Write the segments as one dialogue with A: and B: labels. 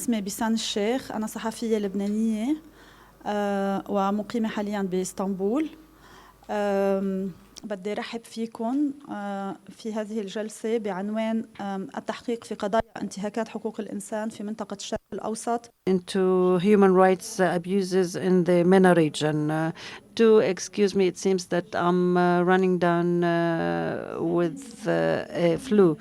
A: اسمي بيسان الشيخ، أنا صحفية لبنانية ومقيمة حاليا بإسطنبول. بدي رحب فيكم في هذه الجلسة بعنوان التحقيق في قضايا انتهاكات حقوق الإنسان في منطقة الشرق الأوسط.
B: Into human rights abuses in the MENA region. Do excuse me, it seems that I'm running down with a flu.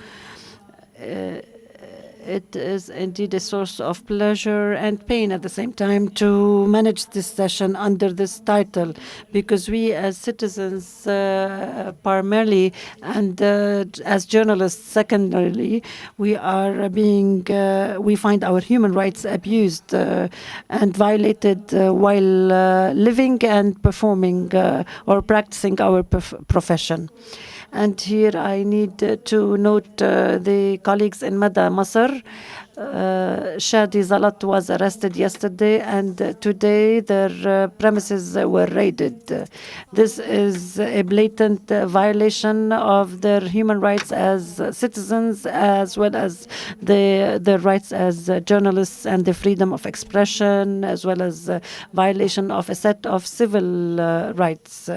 B: It is indeed a source of pleasure and pain at the same time to manage this session under this title, because we as citizens primarily and as journalists secondarily, we are being, we find our human rights abused and violated while living and performing or practicing our profession. And here I need to note the colleagues in Mada, Masr. Shadi Zalat was arrested yesterday, and today their premises were raided. This is a blatant violation of their human rights as citizens, as well as their rights as journalists and the freedom of expression, as well as violation of a set of civil rights.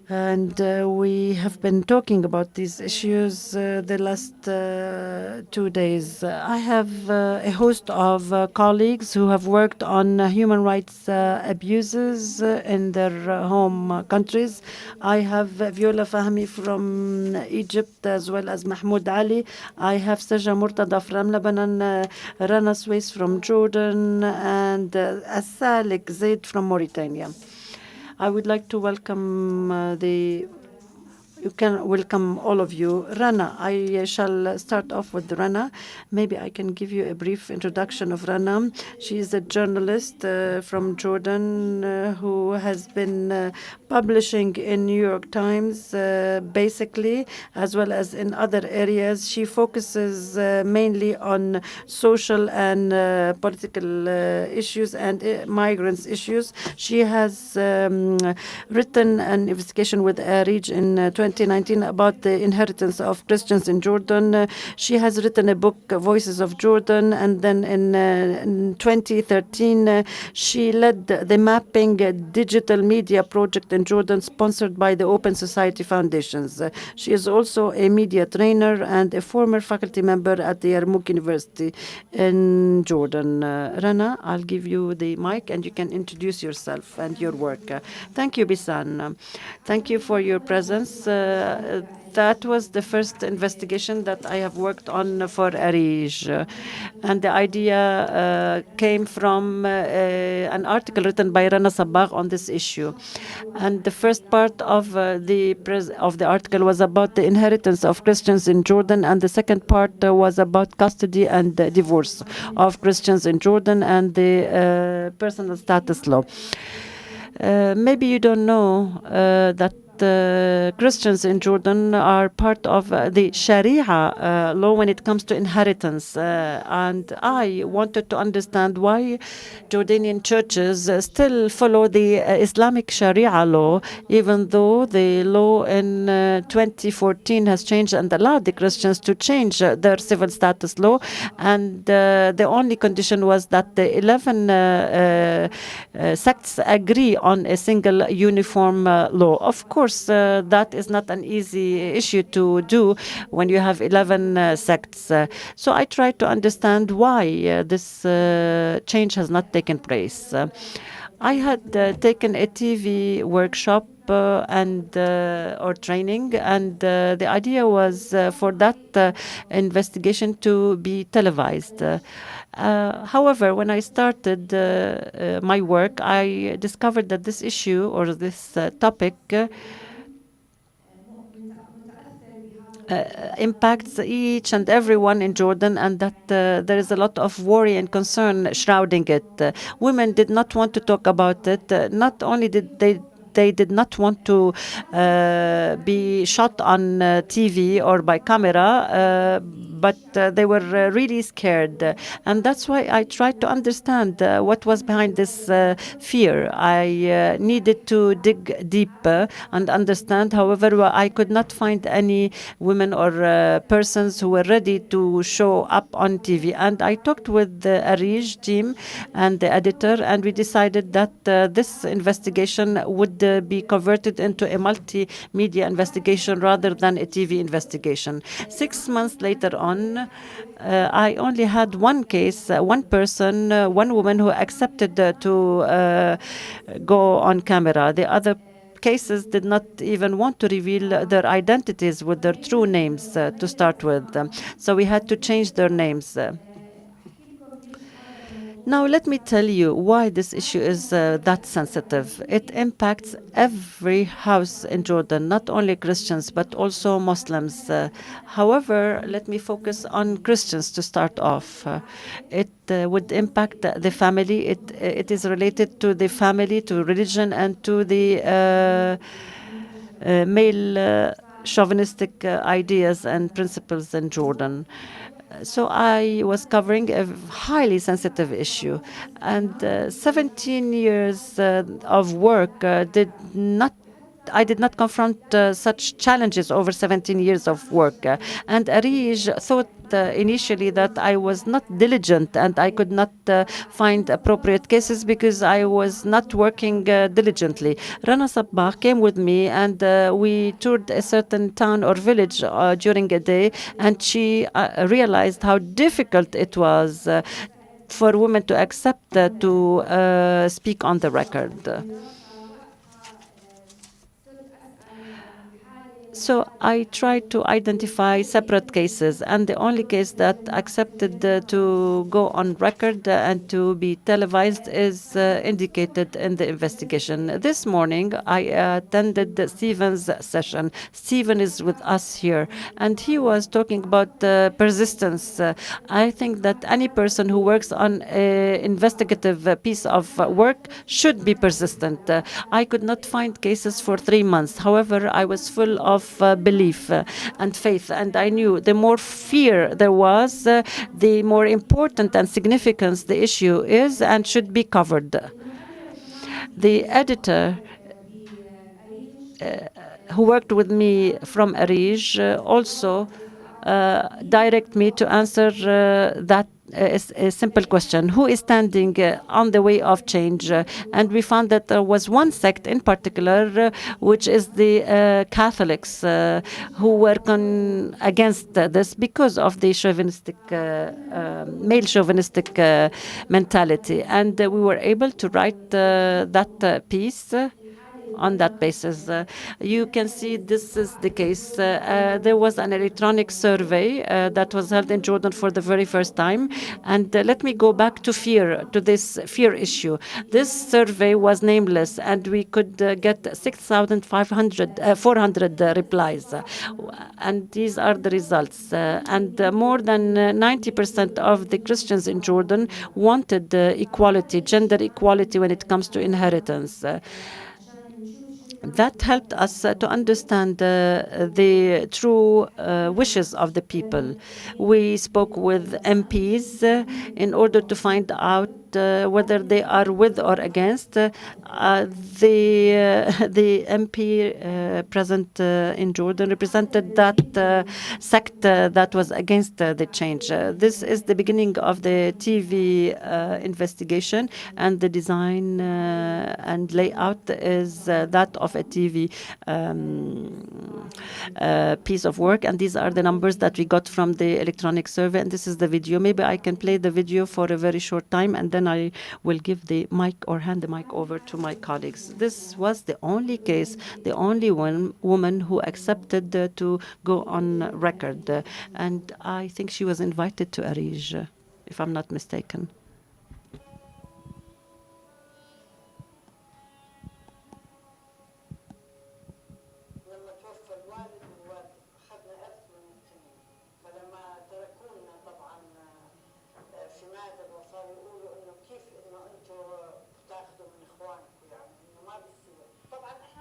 B: And we have been talking about these issues the last 2 days. I have a host of colleagues who have worked on human rights abuses in their home countries. I have Viola Fahmi from Egypt, as well as Mahmoud Ali. I have Saja Murtada from Lebanon, Rana Swais from Jordan, and Asalik Zaid from Mauritania. I would like to welcome you can welcome all of you. Rana, I shall start off with Rana. Maybe I can give you a brief introduction of Rana. She is a journalist from Jordan who has been publishing in New York Times basically, as well as in other areas. She focuses mainly on social and political issues and migrants issues. She has written an investigation with ARIJ in 2019 about the inheritance of Christians in Jordan. She has written a book, Voices of Jordan, and then in 2013 she led the Mapping Digital Media Project in Jordan, sponsored by the Open Society Foundations. She is also a media trainer and a former faculty member at the Yarmouk University in Jordan. Rana, I'll give you the mic and you can introduce yourself and your work. Thank you, Bisan. Thank you for your presence. That was the first investigation that I have worked on for ARIJ. And the idea came from an article written by Rana Sabagh on this issue. And the first part of the article was about the inheritance of Christians in Jordan, and the second part was about custody and divorce of Christians in Jordan and the personal status law. Maybe you don't know that Christians in Jordan are part of the Sharia law when it comes to inheritance. And I wanted to understand why Jordanian churches still follow the Islamic Sharia law, even though the law in 2014 has changed and allowed the Christians to change their civil status law. And the only condition was that the 11 sects agree on a single uniform law. Of course, that is not an easy issue to do when you have 11 sects. So I tried to understand why this change has not taken place. I had taken a TV workshop or training, and the idea was for that investigation to be televised. However, when I started my work, I discovered that this issue or this topic impacts each and everyone in Jordan, and that there is a lot of worry and concern shrouding it. Women did not want to talk about it. Not only did they they did not want to be shot on TV or by camera, but they were really scared. And that's why I tried to understand what was behind this fear. I needed to dig deeper and understand. However, I could not find any women or persons who were ready to show up on TV. And I talked with the ARIJ team and the editor, and we decided that this investigation would be converted into a multimedia investigation rather than a TV investigation. 6 months later on, I only had one case, one person, one woman who accepted to go on camera. The other cases did not even want to reveal their identities with their true names to start with. So we had to change their names. Now, let me tell you why this issue is that sensitive. It impacts every house in Jordan, not only Christians, but also Muslims. However, let me focus on Christians to start off. It would impact the family. It is related to the family, to religion, and to the male chauvinistic ideas and principles in Jordan. So I was covering a highly sensitive issue, and 17 years of work I did not confront such challenges over 17 years of work. And ARIJ thought initially that I was not diligent and I could not find appropriate cases because I was not working diligently. Rana Sabbah came with me, and we toured a certain town or village during a day, and she realized how difficult it was for women to accept to speak on the record. So I tried to identify separate cases, and the only case that accepted to go on record and to be televised is indicated in the investigation. This morning, I attended Stephen's session. Stephen is with us here, and he was talking about persistence. I think that any person who works on an investigative piece of work should be persistent. I could not find cases for 3 months. However, I was full of belief and faith, and I knew the more fear there was, the more important and significant the issue is and should be covered. The editor who worked with me from ARIJ also direct me to answer that a simple question: who is standing on the way of change? And we found that there was one sect in particular, which is the Catholics, who were against this because of the chauvinistic, male chauvinistic mentality. And we were able to write that piece on that basis. You can see this is the case. There was an electronic survey that was held in Jordan for the very first time. And let me go back to fear, to this fear issue. This survey was nameless, and we could get 400 replies. And these are the results. And more than 90% of the Christians in Jordan wanted equality, gender equality when it comes to inheritance. That helped us to understand the true wishes of the people. We spoke with MPs in order to find out whether they are with or against. The MP present in Jordan represented that sect that was against the change. This is the beginning of the TV investigation, and the design and layout is that of a TV piece of work. And these are the numbers that we got from the electronic survey. And this is the video. Maybe I can play the video for a very short time, and then I will give the mic or hand the mic over to my colleagues. This was the only case, the only one woman who accepted to go on record. And I think she was invited to ARIJ, if I'm not mistaken.
C: طبعا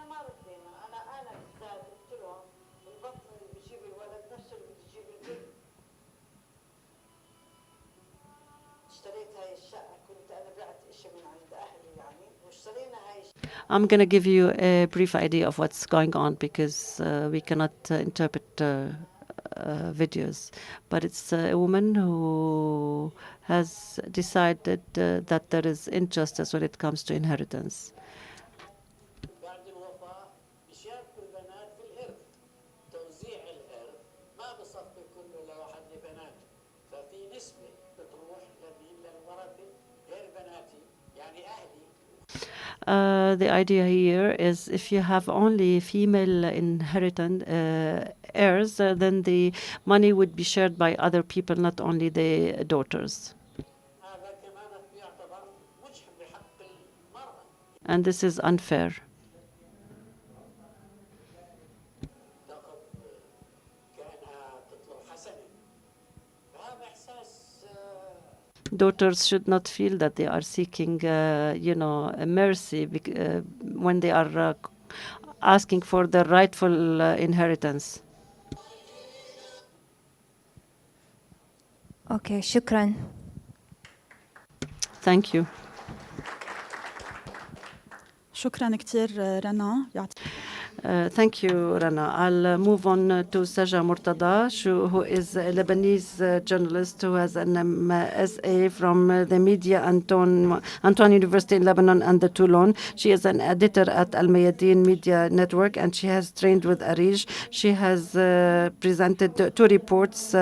B: I'm going to give you a brief idea of what's going on because we cannot interpret videos. But it's a woman who has decided that there is injustice when it comes to inheritance. The idea here is if you have only female inheritant heirs, then the money would be shared by other people, not only the daughters. And this is unfair. Daughters should not feel that they are seeking, a mercy when they are asking for the rightful inheritance.
C: Okay, shukran.
B: Thank you.
A: شكرا كثير رنا.
B: Thank you, Rana. I'll move on to Saja Murtada, who is a Lebanese journalist who has an MSA from the Media Antoine University in Lebanon and the Toulon. She is an editor at Al Mayadeen Media Network, and she has trained with ARIJ. She has presented 2 reports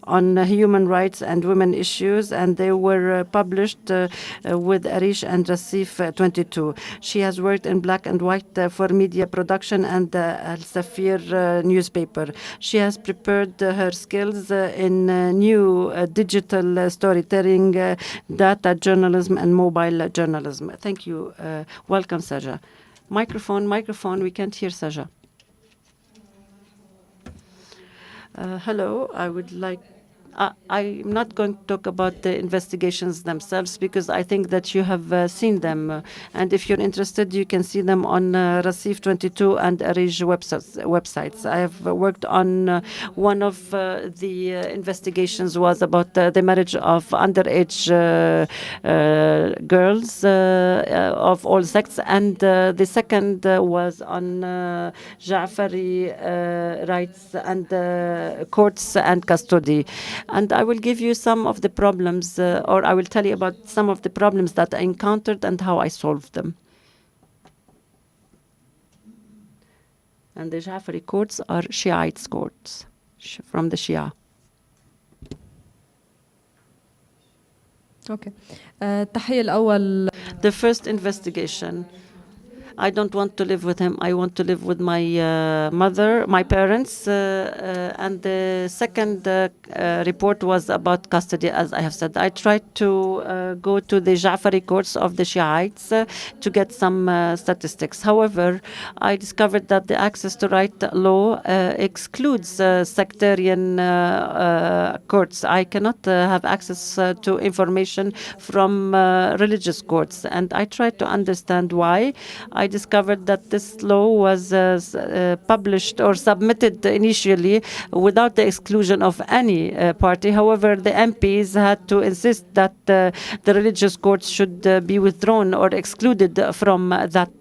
B: on human rights and women issues, and they were published with ARIJ and Rasif 22. She has worked in black and white for media production and Al Safir newspaper. She has prepared her skills in new digital storytelling, data journalism, and mobile journalism. Thank you. Welcome, Saja. Microphone. We can't hear Saja. Hello. I would like. I'm not going to talk about the investigations themselves because I think that you have seen them. And if you're interested, you can see them on Rasif 22 and ARIJ websites. I have worked on one of the investigations was about the marriage of underage girls of all sects. And the second was on Ja'fari rights and courts and custody. And I will give you some of the problems, or I will tell you about some of the problems that I encountered and how I solved them. And the Ja'fari courts are Shiite courts from the Shia.
D: Okay. The
B: first investigation. I don't want to live with him. I want to live with my my parents. And the second report was about custody, as I have said. I tried to go to the Ja'fari courts of the Shiites to get some statistics. However, I discovered that the access to right law excludes sectarian courts. I cannot have access to information from religious courts. And I tried to understand why. I discovered that this law was published or submitted initially without the exclusion of any party. However, the MPs had to insist that the religious courts should be withdrawn or excluded from that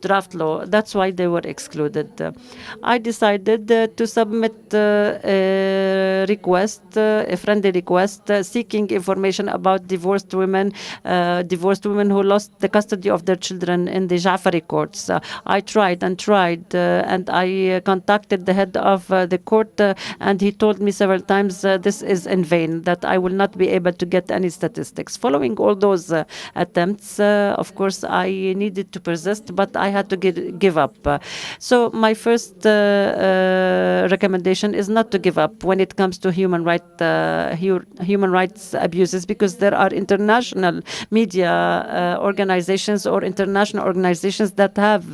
B: draft law. That's why they were excluded. I decided to submit a request, a friendly request, seeking information about divorced women who lost the custody of their children in the Ja'fari courts. I tried, and I contacted the head of the court, and he told me several times this is in vain, that I will not be able to get any statistics. Following all those attempts, of course, I needed to persist, but I had to give up. So my first recommendation is not to give up when it comes to human rights abuses, because there are international media organizations or international organizations that have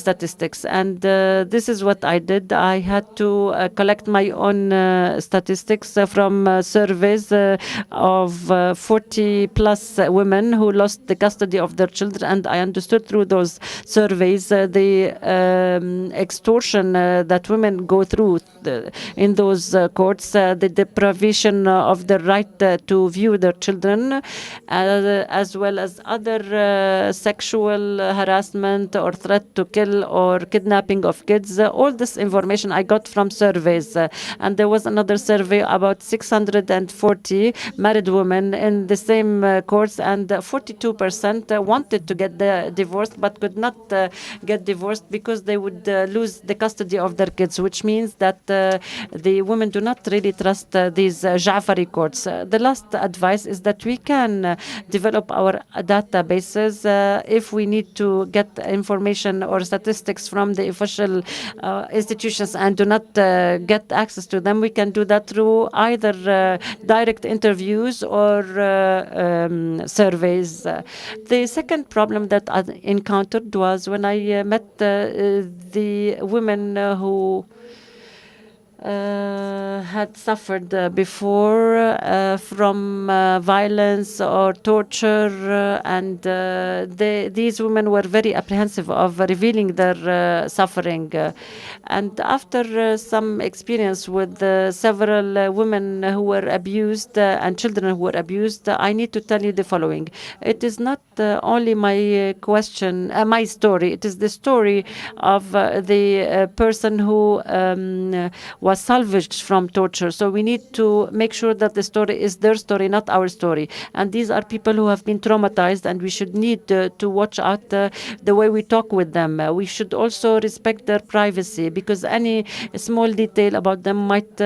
B: statistics. And this is what I did. I had to collect my own statistics from surveys of 40 plus women who lost the custody of their children. And I understood through those surveys the extortion that women go through in those courts, the deprivation of the right to view their children, as well as other sexual harassment or threat to kill or kidnapping of kids. All this information I got from surveys. And there was another survey about 640 married women in the same courts, and 42% wanted to get divorced but could not get divorced because they would lose the custody of their kids, which means that the women do not really trust these Ja'fari courts. The last advice is that we can develop our databases if we need to get information or statistics from the official institutions and do not get access to them. We can do that through either direct interviews or surveys. The second problem that I encountered was when I met the women who had suffered before from violence or torture, and these women were very apprehensive of revealing their suffering. And after some experience with several women who were abused and children who were abused, I need to tell you the following. It is not only my my story. It is the story of the person who was salvaged from torture. So we need to make sure that the story is their story, not our story. And these are people who have been traumatized, and we should need to watch out the way we talk with them. We should also respect their privacy, because any small detail about them might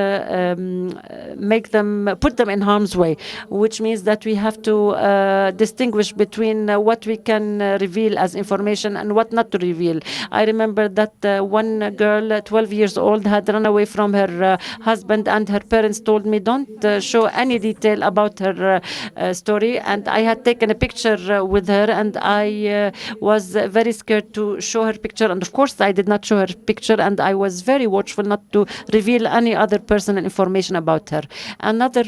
B: put them in harm's way, which means that we have to distinguish between what we can reveal as information and what not to reveal. I remember that one girl, 12 years old, had run away from her husband, and her parents told me, don't show any detail about her story. And I had taken a picture with her, and I was very scared to show her picture. And of course, I did not show her picture, and I was very watchful not to reveal any other personal information about her. Another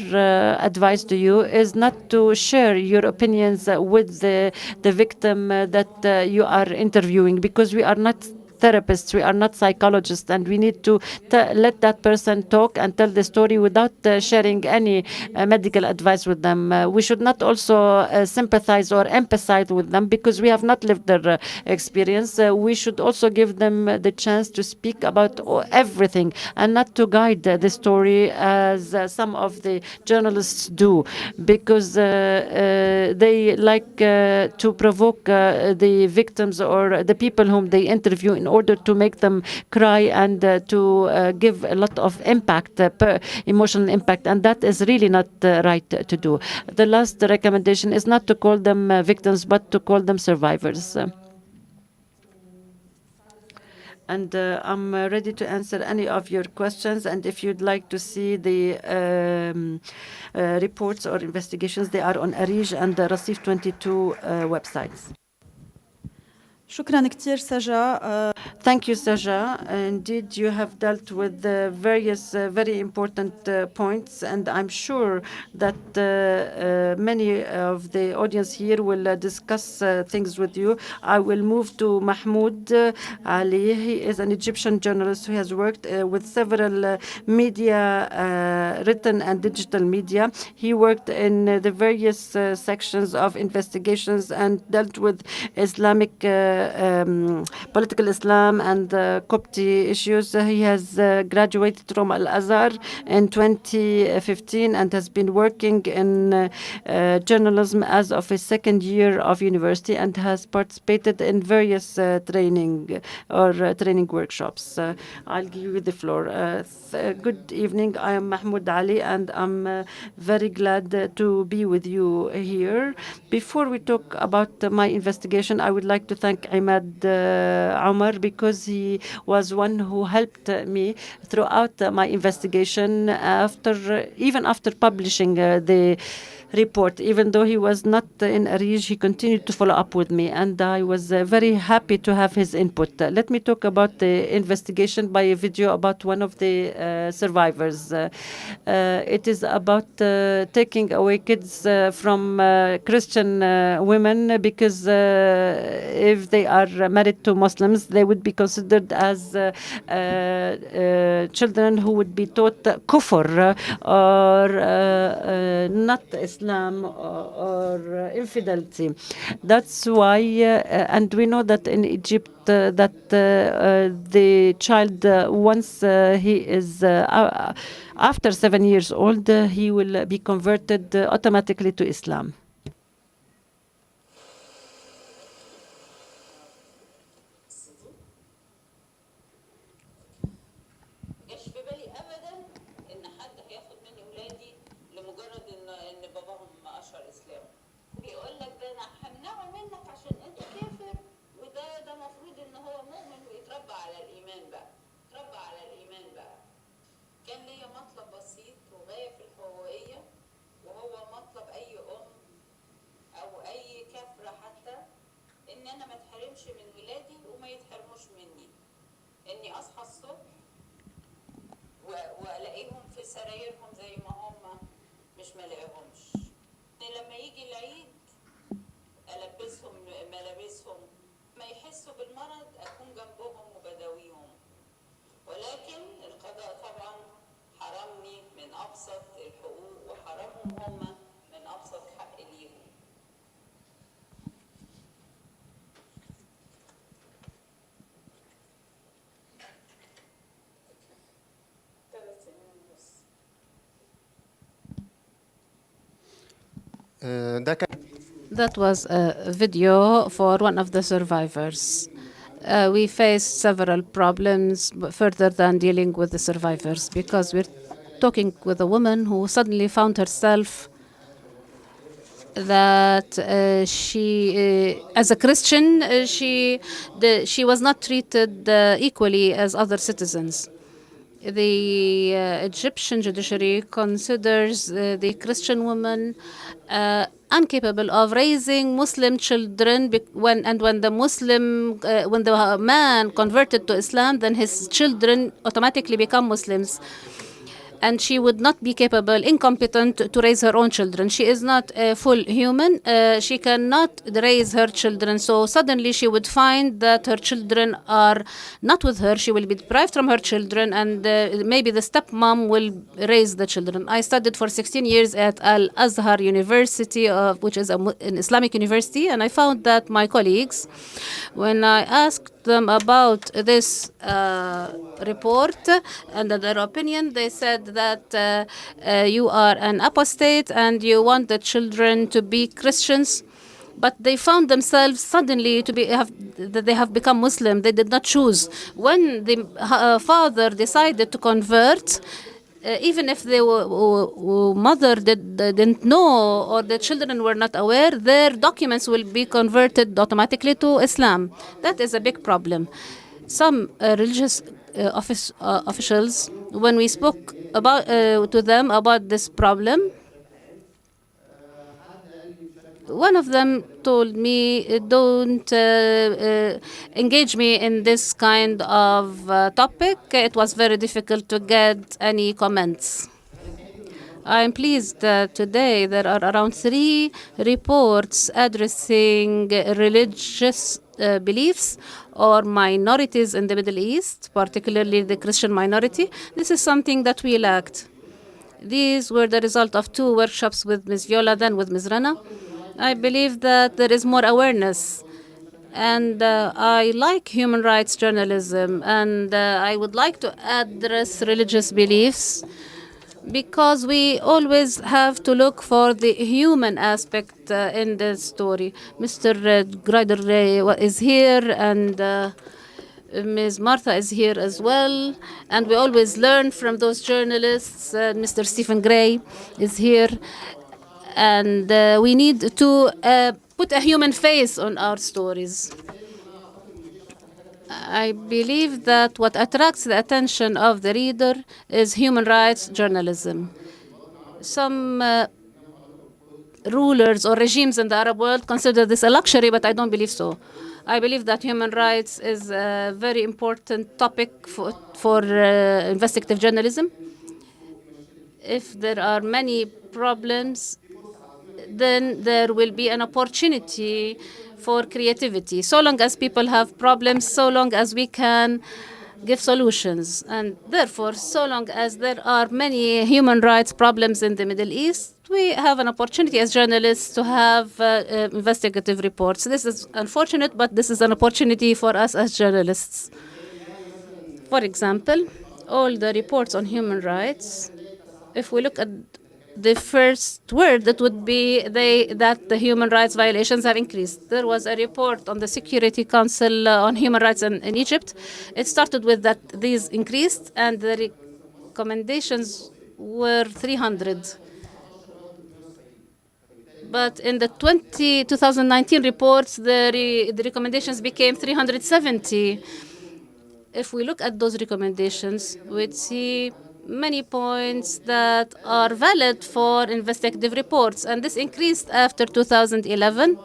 B: advice to you is not to share your opinions with the victim that you are interviewing, because we are not therapists, we are not psychologists, and we need to let that person talk and tell the story without sharing any medical advice with them. We should not also sympathize or empathize with them, because we have not lived their experience. We should also give them the chance to speak about everything and not to guide the story as some of the journalists do, because they like to provoke the victims or the people whom they interview in order to make them cry and to give a lot of impact, emotional impact, and that is really not right to do. The last recommendation is not to call them victims, but to call them survivors. And I'm ready to answer any of your questions. And if you'd like to see the reports or investigations, they are on ARIJ and the Rasif 22 websites.
A: شكرا كثير سجا.
B: Thank you, Saja. Indeed, you have dealt with various very important points, and I'm sure that many of the audience here will discuss things with you. I will move to Mahmoud Ali. He is an Egyptian journalist who has worked with several media, written and digital media. He worked in the various sections of investigations and dealt with Islamic political Islam and Copti issues. He has graduated from Al-Azhar in 2015 and has been working in journalism as of his second year of university, and has participated in various training workshops. I'll give you the floor. Good evening. I am Mahmoud Ali, and I'm very glad to be with you here. Before we talk about my investigation, I would like to thank Imad Omar, because he was one who helped me throughout my investigation, even after publishing the report. Even though he was not in ARIJ, he continued to follow up with me, and I was very happy to have his input. Let me talk about the investigation by a video about one of the survivors. It is about taking away kids from Christian women because if they are married to Muslims, they would be considered as children who would be taught kufr or not Islam or infidelity. That's why, and we know that in Egypt, that the child, once he is after 7 years old, he will be converted automatically to Islam.
C: That was a video for one of the survivors. We faced several problems further than dealing with the survivors, because we're talking with a woman who suddenly found herself that she, as a Christian, she was not treated equally as other citizens. The Egyptian judiciary considers the Christian woman incapable of raising Muslim children. When the man converted to Islam, then his children automatically become Muslims, and she would not be capable, incompetent to raise her own children. She is not a full human. She cannot raise her children. So suddenly she would find that her children are not with her. She will be deprived from her children, and maybe the stepmom will raise the children. I studied for 16 years at Al-Azhar University, which is an Islamic university, and I found that my colleagues, when I asked them about this report and their opinion, they said that you are an apostate and you want the children to be Christians. But they found themselves suddenly that they have become Muslim. They did not choose. When the father decided to convert, even if the mother didn't know or the children were not aware, their documents will be converted automatically to Islam. That is a big problem. Some religious officials, when we spoke to them about this problem, one of them told me, don't engage me in this kind of topic. It was very difficult to get any comments. I am pleased that today there are around 3 reports addressing religious beliefs or minorities in the Middle East, particularly the Christian minority. This is something that we lacked. These were the result of 2 workshops with Ms. Viola, then with Ms. Rana. I believe that there is more awareness, and I like human rights journalism, and I would like to address religious beliefs, because we always have to look for the human aspect in the story. Mr. Greider is here, and Ms. Martha is here as well, and we always learn from those journalists. Mr. Stephen Gray is here, and we need to put a human face on our stories. I believe that what attracts the attention of the reader is human rights journalism. Some rulers or regimes in the Arab world consider this a luxury, but I don't believe so. I believe that human rights is a very important topic for investigative journalism. If there are many problems, then there will be an opportunity for creativity. So long as people have problems, so long as we can give solutions. And therefore, so long as there are many human rights problems in the Middle East, we have an opportunity as journalists to have investigative reports. This is unfortunate, but this is an opportunity for us as journalists. For example, all the reports on human rights, if we look at the first word, that would be that the human rights violations have increased. There was a report on the Security Council on human rights in Egypt. It started with that these increased, and the recommendations were 300. But in the 2019 reports, the recommendations became 370. If we look at those recommendations, we'd see many points that are valid for investigative reports, and this increased after 2011.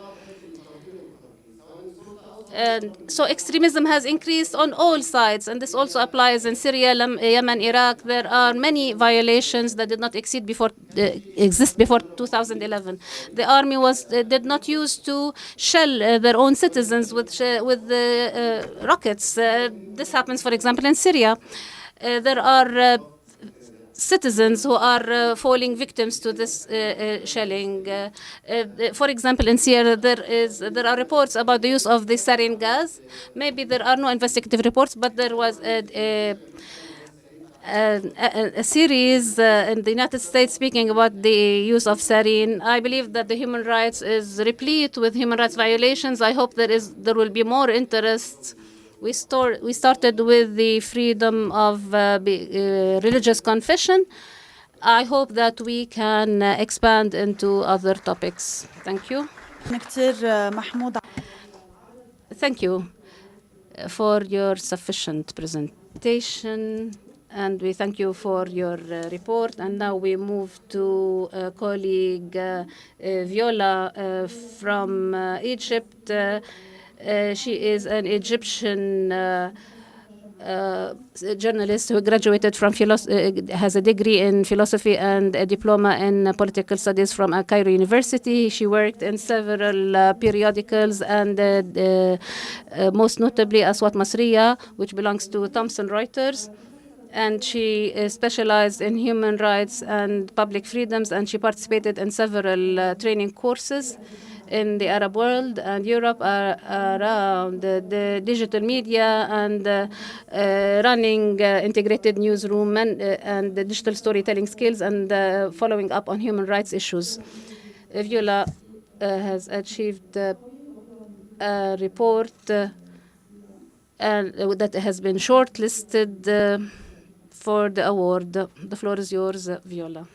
C: And so extremism has increased on all sides, and this also applies in Syria, Yemen, Iraq. There are many violations that did not exist before 2011. The army did not used to shell their own citizens with rockets. This happens, for example, in Syria. There are citizens who are falling victims to this shelling. For example, in Syria, there are reports about the use of the sarin gas. Maybe there are no investigative reports, but there was a series in the United States speaking about the use of sarin. I believe that the human rights is replete with human rights violations. I hope there will be more interest. We started with the freedom of religious confession. I hope that we can expand into other topics. Thank you. Thank you for your sufficient presentation, and we thank you for your report. And now we move to colleague Viola from Egypt. She is an Egyptian journalist who graduated from has a degree in philosophy and a diploma in political studies from Cairo University. She worked in several periodicals, and most notably Aswat Masriya, which belongs to Thomson Reuters. And she specialized in human rights and public freedoms, and she participated in several training courses in the Arab world and Europe around the digital media and running integrated newsroom and the digital storytelling skills and following up on human rights issues. Viola has achieved a report that has been shortlisted for the award. The floor is yours, Viola.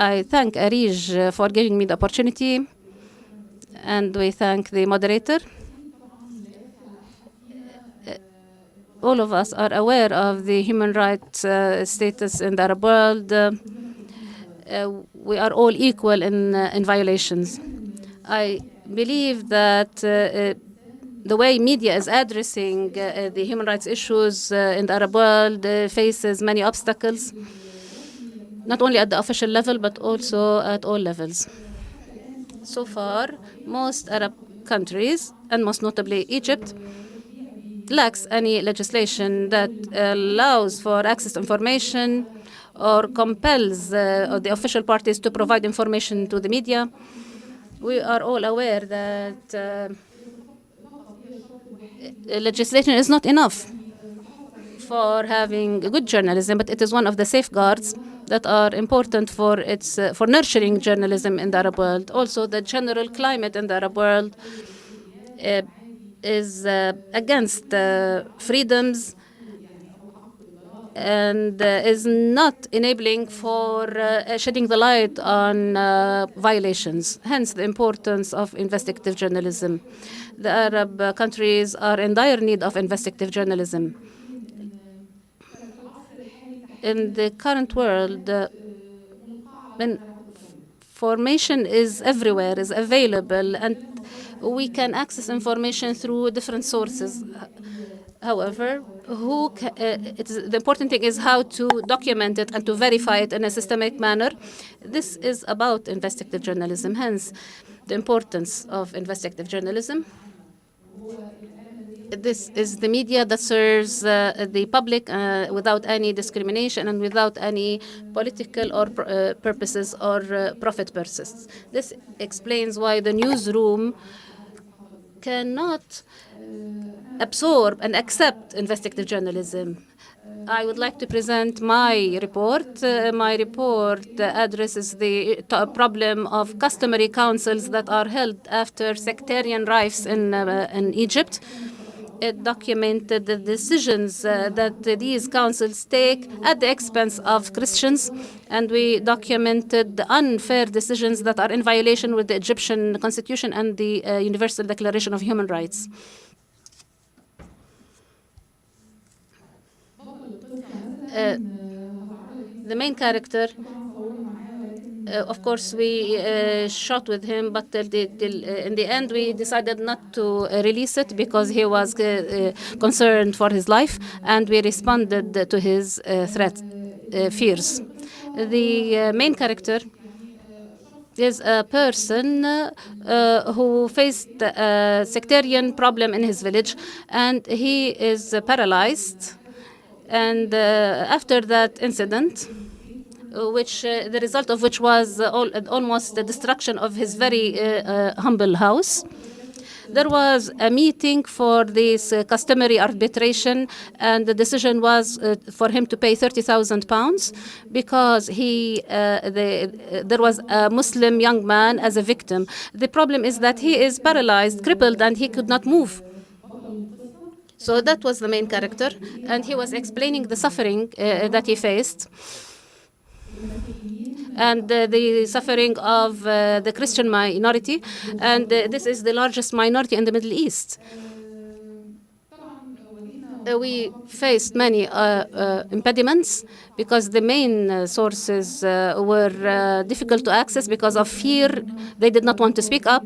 C: I thank ARIJ for giving me the opportunity, and we thank the moderator. All of us are aware of the human rights status in the Arab world. We are all equal in violations. I believe that the way media is addressing the human rights issues in the Arab world faces many obstacles, not only at the official level, but also at all levels. So far, most Arab countries, and most notably Egypt, lacks any legislation that allows for access to information or compels the official parties to provide information to the media. We are all aware that legislation is not enough for having good journalism, but it is one of the safeguards that are important for nurturing journalism in the Arab world. Also, the general climate in the Arab world is against freedoms and is not enabling for shedding the light on violations, hence the importance of investigative journalism. The Arab countries are in dire need of investigative journalism. In the current world, information is everywhere, is available, and we can access information through different sources. However, the important thing is how to document it and to verify it in a systemic manner. This is about investigative journalism, hence the importance of investigative journalism. This is the media that serves the public without any discrimination and without any political or purposes or profit purposes. This explains why the newsroom cannot absorb and accept investigative journalism. I would like to present my report. My report addresses the problem of customary councils that are held after sectarian rifts in Egypt. It documented the decisions that these councils take at the expense of Christians, and we documented the unfair decisions that are in violation with the Egyptian constitution and the Universal Declaration of Human Rights. The main character, of course, we shot with him, but in the end, we decided not to release it because he was concerned for his life, and we responded to his fears. The main character is a person who faced a sectarian problem in his village, and he is paralyzed. And after that incident, the result of which was almost the destruction of his very humble house, there was a meeting for this customary arbitration, and the decision was for him to pay £30,000 because there was a Muslim young man as a victim. The problem is that he is paralyzed, crippled, and he could not move. So that was the main character, and he was explaining the suffering that he faced and the suffering of the Christian minority, and this is the largest minority in the Middle East. We faced many impediments because the main sources were difficult to access because of fear. They did not want to speak up,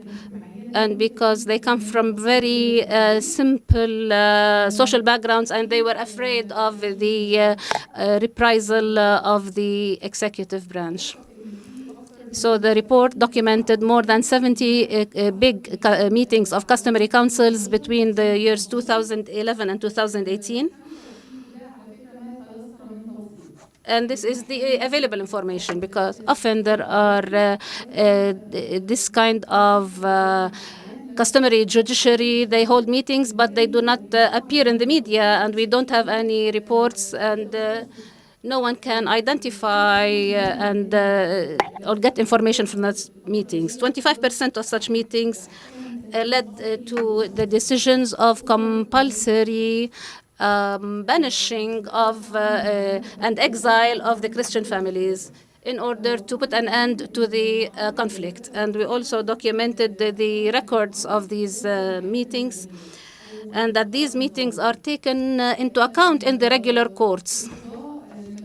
C: and because they come from very simple social backgrounds, and they were afraid of the reprisal of the executive branch. So the report documented more than 70 big meetings of customary councils between the years 2011 and 2018. And this is the available information, because often there are this kind of customary judiciary. They hold meetings, but they do not appear in the media, and we don't have any reports, and no one can identify or get information from those meetings. 25% of such meetings led to the decisions of compulsory banishing of and exile of the Christian families in order to put an end to the conflict. And we also documented the records of these meetings, and that these meetings are taken into account in the regular courts.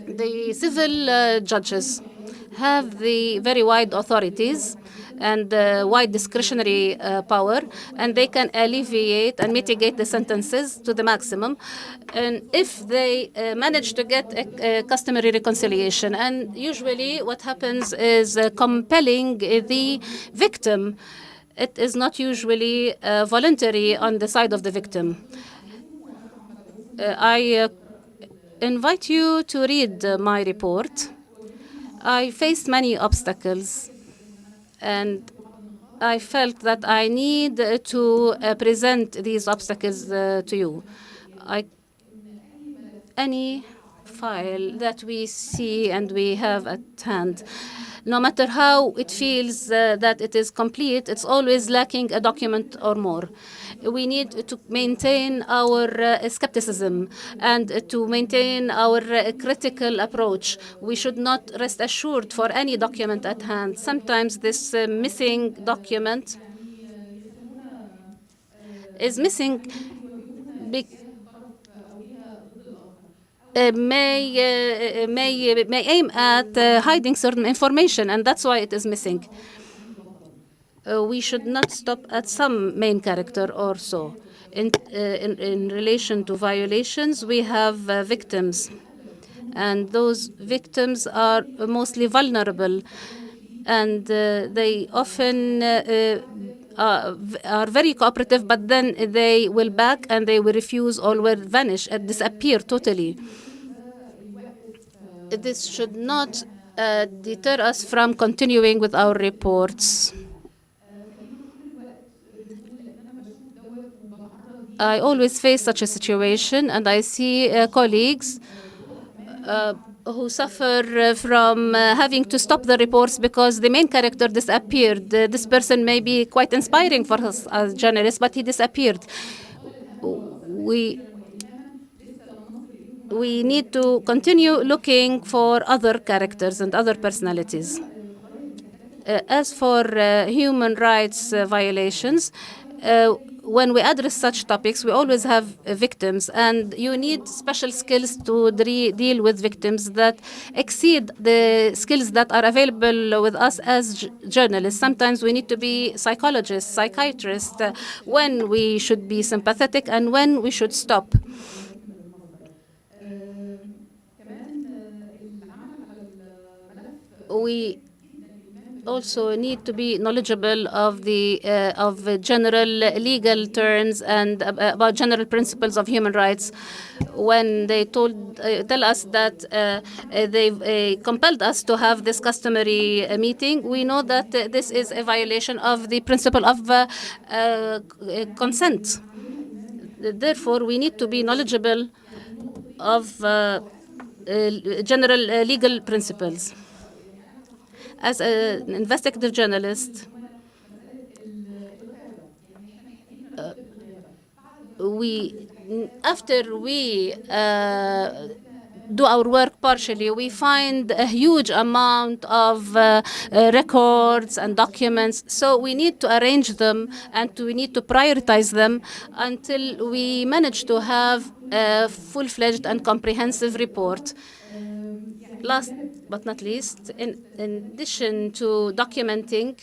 C: The civil judges have the very wide authorities and wide discretionary power, and they can alleviate and mitigate the sentences to the maximum, and if they manage to get a customary reconciliation. And usually what happens is compelling the victim. It is not usually voluntary on the side of the victim. I invite you to read my report. I faced many obstacles, and I felt that I need to present these obstacles to you. Any file that we see and we have at hand, no matter how it feels that it is complete, it's always lacking a document or more. We need to maintain our skepticism and to maintain our critical approach. We should not rest assured for any document at hand. Sometimes this missing document is missing may aim at hiding certain information, and that's why it is missing. We should not stop at some main character or so. In relation to violations, we have victims, and those victims are mostly vulnerable, and they often are very cooperative, but then they will back and they will refuse or will vanish and disappear totally. This should not deter us from continuing with our reports. I always face such a situation, and I see colleagues who suffer from having to stop the reports because the main character disappeared. This person may be quite inspiring for us as journalists, but he disappeared. We need to continue looking for other characters and other personalities. As for human rights violations, when we address such topics, we always have victims, and you need special skills to deal with victims that exceed the skills that are available with us as journalists. Sometimes we need to be psychologists, psychiatrists, when we should be sympathetic and when we should stop. We also need to be knowledgeable of the general legal terms and about general principles of human rights. When they tell us that they compelled us to have this customary meeting, we know that this is a violation of the principle of consent. Therefore, we need to be knowledgeable of general legal principles. As an investigative journalist, after we do our work partially, we find a huge amount of records and documents. So we need to arrange them and we need to prioritize them until we manage to have a full-fledged and comprehensive report. Last but not least, in addition to documenting,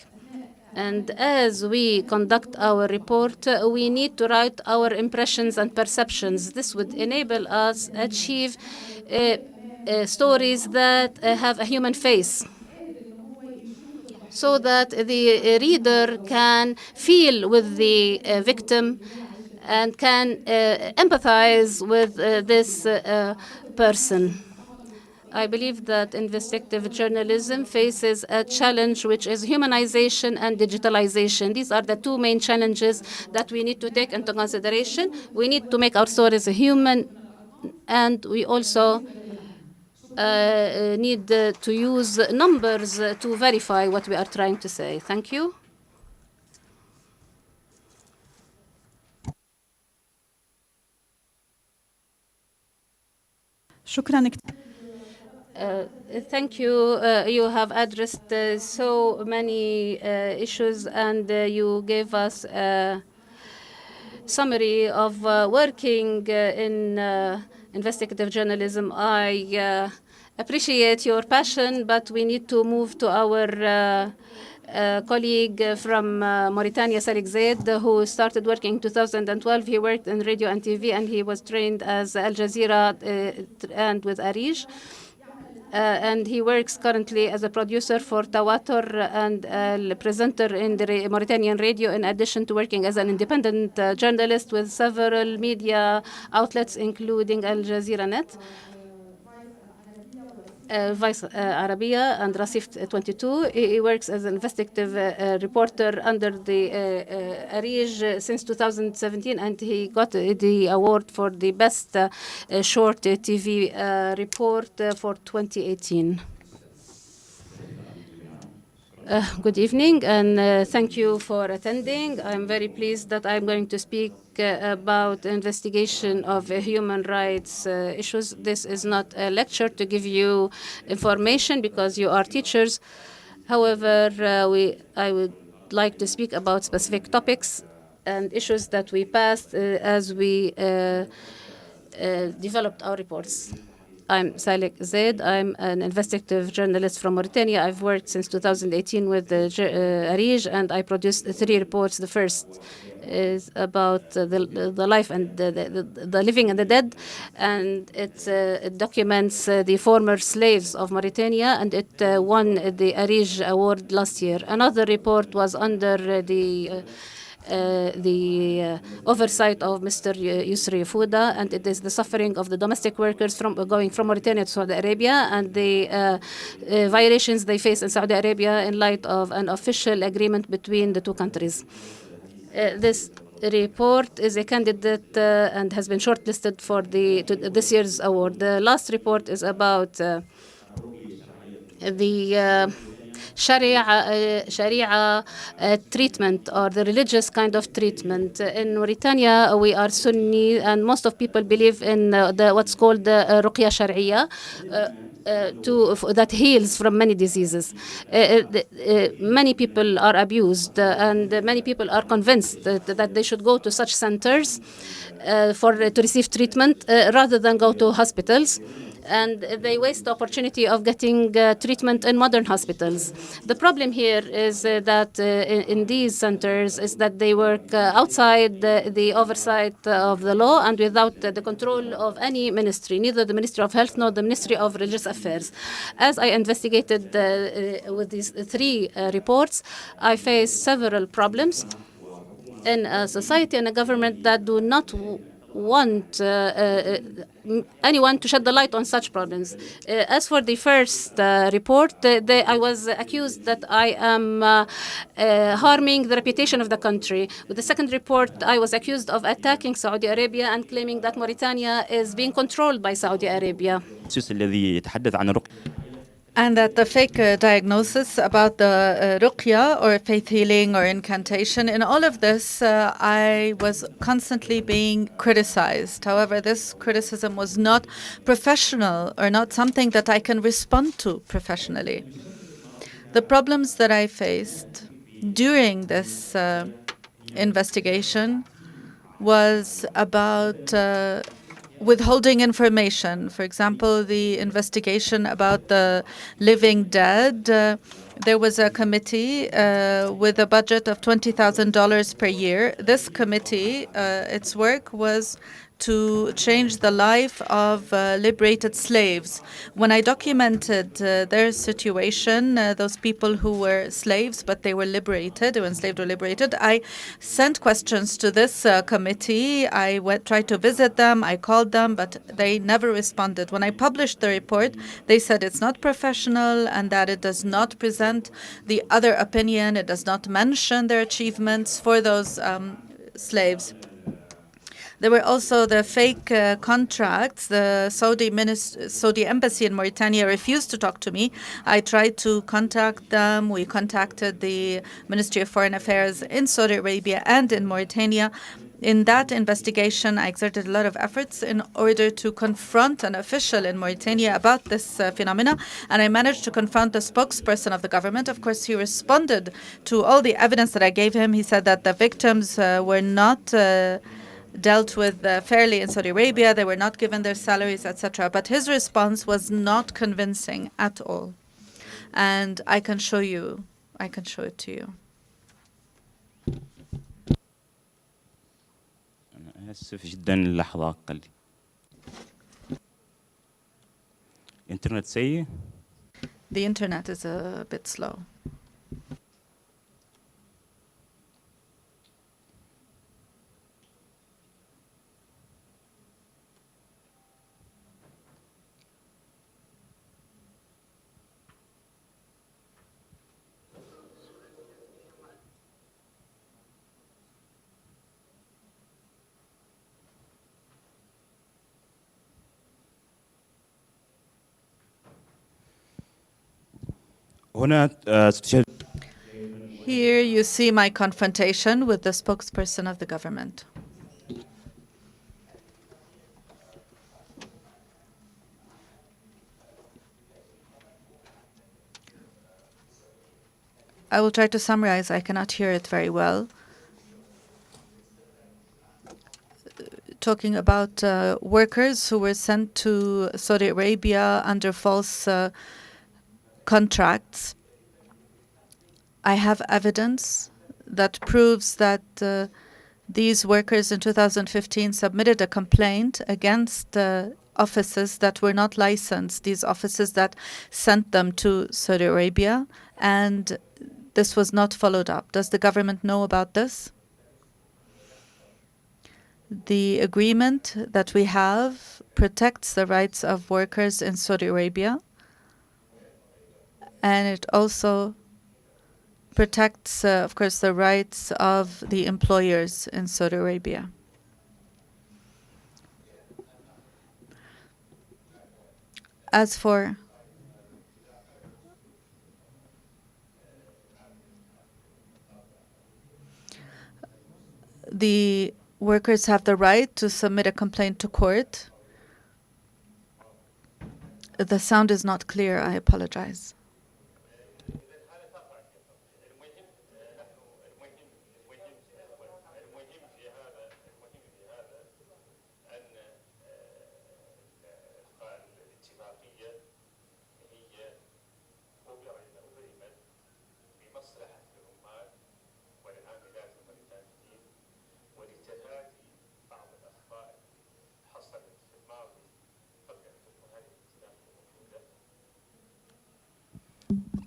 C: and as we conduct our report, we need to write our impressions and perceptions. This would enable us achieve stories that have a human face, so that the reader can feel with the victim and can empathize with this person. I believe that investigative journalism faces a challenge, which is humanization and digitalization. These are the two main challenges that we need to take into consideration. We need to make our stories human, and we also need to use numbers to verify what we are trying to say. Thank you.
A: شكرا كتير.
C: Thank you. You have addressed so many issues, and you gave us a summary of working in investigative journalism. I appreciate your passion, but we need to move to our colleague from Mauritania, Salik Zaid, who started working in 2012. He worked in radio and TV, and he was trained as Al Jazeera and with ARIJ. And he works currently as a producer for Tawatur and a presenter in the Mauritanian radio, in addition to working as an independent journalist with several media outlets, including Al Jazeera Net, Vice Arabia, and Rasif 22. He works as an investigative reporter under the ARIJ since 2017, and he got the award for the best short TV report for 2018. Good evening, and thank you for attending. I'm very pleased that I'm going to speak about investigation of human rights issues. This is not a lecture to give you information because you are teachers. However, I would like to speak about specific topics and issues that we passed as we developed our reports. I'm Salek Zaid. I'm an investigative journalist from Mauritania. I've worked since 2018 with the ARIJ, and I produced 3 reports. The first is about the life and the living and the dead, and it documents the former slaves of Mauritania, and it won the ARIJ award last year. Another report was under the oversight of Mr. Yusri Fouda, and it is the suffering of the domestic workers from going from Mauritania to Saudi Arabia and the violations they face in Saudi Arabia in light of an official agreement between the 2 countries. This report is a candidate and has been shortlisted for this year's award. The last report is about the Sharia treatment, or the religious kind of treatment. In Mauritania, we are Sunni, and most of people believe in what's called the Ruqya Sharia, that heals from many diseases. Many people are abused, and many people are convinced that they should go to such centers to receive treatment rather than go to hospitals. And they waste the opportunity of getting treatment in modern hospitals. The problem here is that in these centers is that they work outside the oversight of the law and without the control of any ministry, neither the Ministry of Health nor the Ministry of Religious Affairs. As I investigated with these 3 reports, I faced several problems in a society and a government that do not want anyone to shed the light on such problems. As for the first report, I was accused that I am harming the reputation of the country. With the second report, I was accused of attacking Saudi Arabia and claiming that Mauritania is being controlled by Saudi Arabia.
D: الذي يتحدث عن
E: And that the fake diagnosis about the ruqya, or faith healing or incantation, in all of this, I was constantly being criticized. However, this criticism was not professional or not something that I can respond to professionally. The problems that I faced during this investigation was about withholding information. For example, the investigation about the living dead. There was a committee with a budget of $20,000 per year. This committee, its work was to change the life of liberated slaves. When I documented their situation, those people who were slaves but they were liberated, or enslaved or liberated, I sent questions to this committee. I tried to visit them, I called them, but they never responded. When I published the report, they said it's not professional and that it does not present the other opinion, it does not mention their achievements for those slaves. There were also the fake contracts. The Saudi embassy in Mauritania refused to talk to me. I tried to contact them. We contacted the Ministry of Foreign Affairs in Saudi Arabia and in Mauritania. In that investigation, I exerted a lot of efforts in order to confront an official in Mauritania about this phenomena, and I managed to confront the spokesperson of the government. Of course, he responded to all the evidence that I gave him. He said that the victims were not dealt with fairly in Saudi Arabia. They were not given their salaries, etc. But his response was not convincing at all. And I can show it to you.
D: أنا آسف جدا اللحظة أقل. إنترنت سيء.
E: The internet is a bit slow.
D: هنا
E: Here you see my confrontation with the spokesperson of the government. I will try to summarize. I cannot hear it very well. talking about workers who were sent to Saudi Arabia under false contracts. I have evidence that proves that these workers in 2015 submitted a complaint against offices that were not licensed, these offices that sent them to Saudi Arabia, and this was not followed up. Does the government know about this? The agreement that we have protects the rights of workers in Saudi Arabia, and it also protects, of course, the rights of the employers in Saudi Arabia. As for the workers have the right to submit a complaint to court. The sound is not clear. I apologize.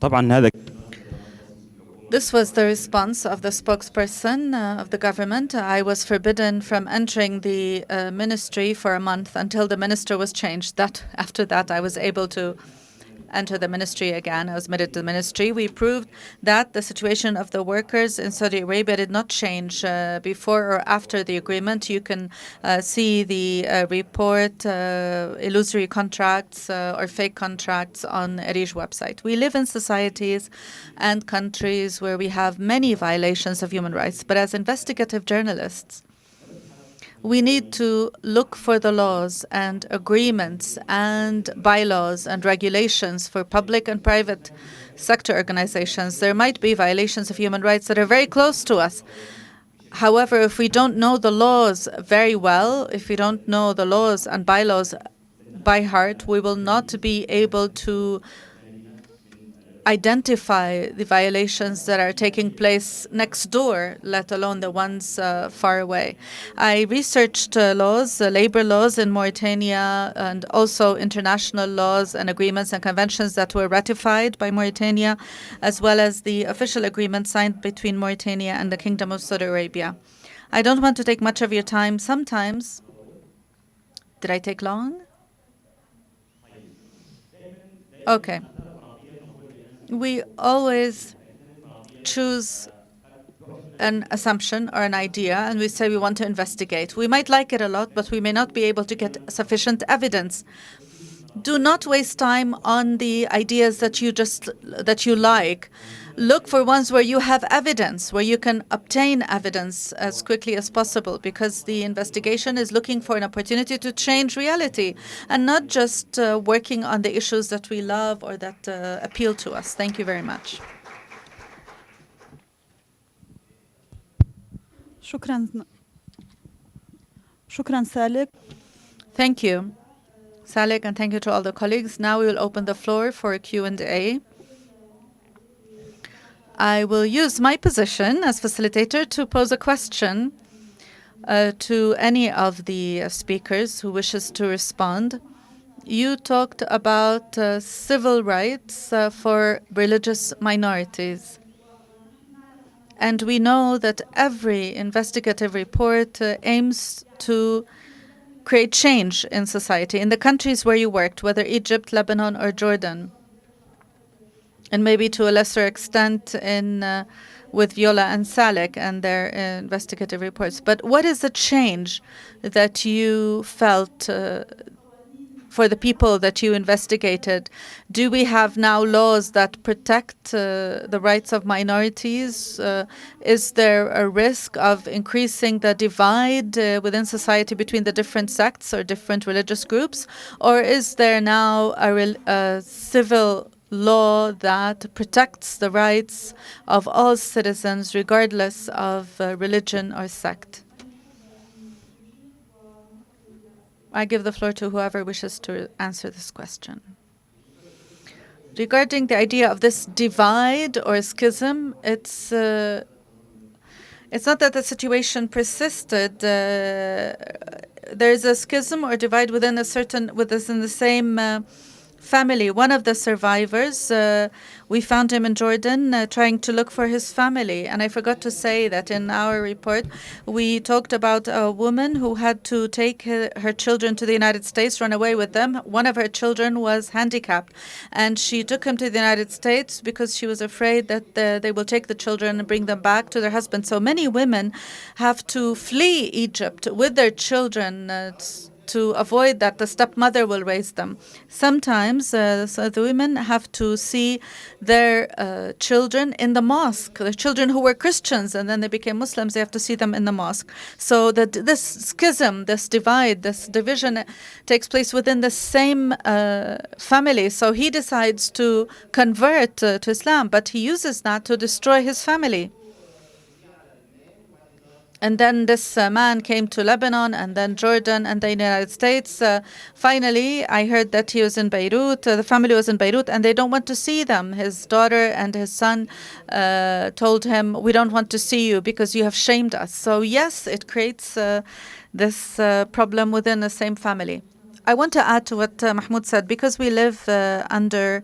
D: طبعا هذا
E: This was the response of the spokesperson of the government. I was forbidden from entering the ministry for a month until the minister was changed. After that, I was able to enter the ministry again. I was admitted to the ministry. We proved that the situation of the workers in Saudi Arabia did not change before or after the agreement. You can see the report, illusory contracts or fake contracts on ARIJ website. We live in societies and countries where we have many violations of human rights, but as investigative journalists, we need to look for the laws and agreements and bylaws and regulations for public and private sector organizations. There might be violations of human rights that are very close to us. However, if we don't know the laws very well, if we don't know the laws and bylaws by heart, we will not be able to identify the violations that are taking place next door, let alone the ones far away. I researched laws, labor laws in Mauritania, and also international laws and agreements and conventions that were ratified by Mauritania, as well as the official agreement signed between Mauritania and the Kingdom of Saudi Arabia. I don't want to take much of your time. Sometimes, did I take long? Okay. We always choose an assumption or an idea, and we say we want to investigate. We might like it a lot, but we may not be able to get sufficient evidence. Do not waste time on the ideas that you like. Look for ones where you have evidence, where you can obtain evidence as quickly as possible, because the investigation is looking for an opportunity to change reality and not just working on the issues that we love or that appeal to us. Thank you very much.
A: شكرا سالك.
E: Thank you, Salek, and thank you to all the colleagues. Now we will open the floor for a Q&A. I will use my position as facilitator to pose a question to any of the speakers who wishes to respond. You talked about civil rights for religious minorities. And we know that every investigative report aims to create change in society. In the countries where you worked, whether Egypt, Lebanon, or Jordan, and maybe to a lesser extent with Viola and Salek and their investigative reports. But what is the change that you felt for the people that you investigated? Do we have now laws that protect the rights of minorities? Is there a risk of increasing the divide within society between the different sects or different religious groups? Or is there now a civil law that protects the rights of all citizens regardless of religion or sect? I give the floor to whoever wishes to answer this question. Regarding the idea of this divide or schism, it's not that the situation persisted. There is a schism or divide within the same family. One of the survivors, we found him in Jordan trying to look for his family. And I forgot to say that in our report, we talked about a woman who had to take her children to the United States, run away with them. One of her children was handicapped, and she took him to the United States because she was afraid that they will take the children and bring them back to their husbands. So many women have to flee Egypt with their children to avoid that the stepmother will raise them. Sometimes so the women have to see their children in the mosque, the children who were Christians and then they became Muslims, they have to see them in the mosque. So that this schism, this divide, this division takes place within the same family. So he decides to convert to Islam, but he uses that to destroy his family. And then this man came to Lebanon and then Jordan and the United States. Finally, I heard that he was in Beirut. The family was in Beirut and they don't want to see them. His daughter and his son told him, "We don't want to see you because you have shamed us." So yes, it creates this problem within the same family. I want to add to what Mahmoud said, because we live under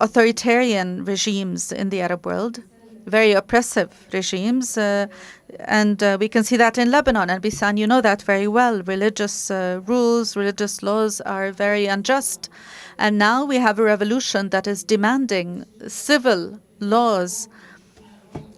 E: authoritarian regimes in the Arab world, very oppressive regimes, and we can see that in Lebanon. And Bisan, you know that very well. Religious rules, religious laws are very unjust. And now we have a revolution that is demanding civil laws.